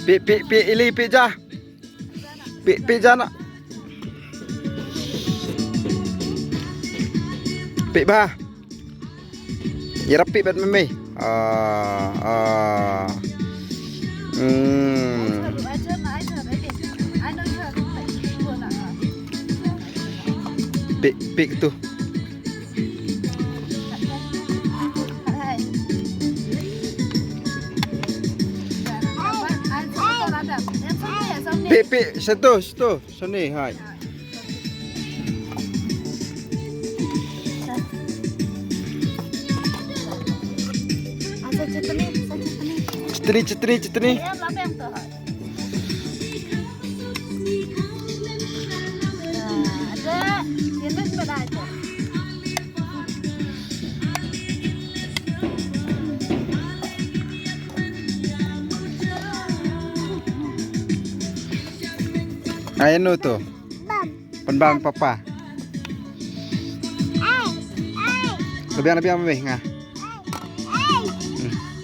Pi ili pi ja. Pi ja nak. Pi ba. Ya rapi bat mami. Pi tu. Pi situ sini hai. Cetri. Ayan tu. Penbang papa. Lebih mami ngah.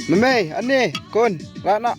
Mami, ani kun, rana.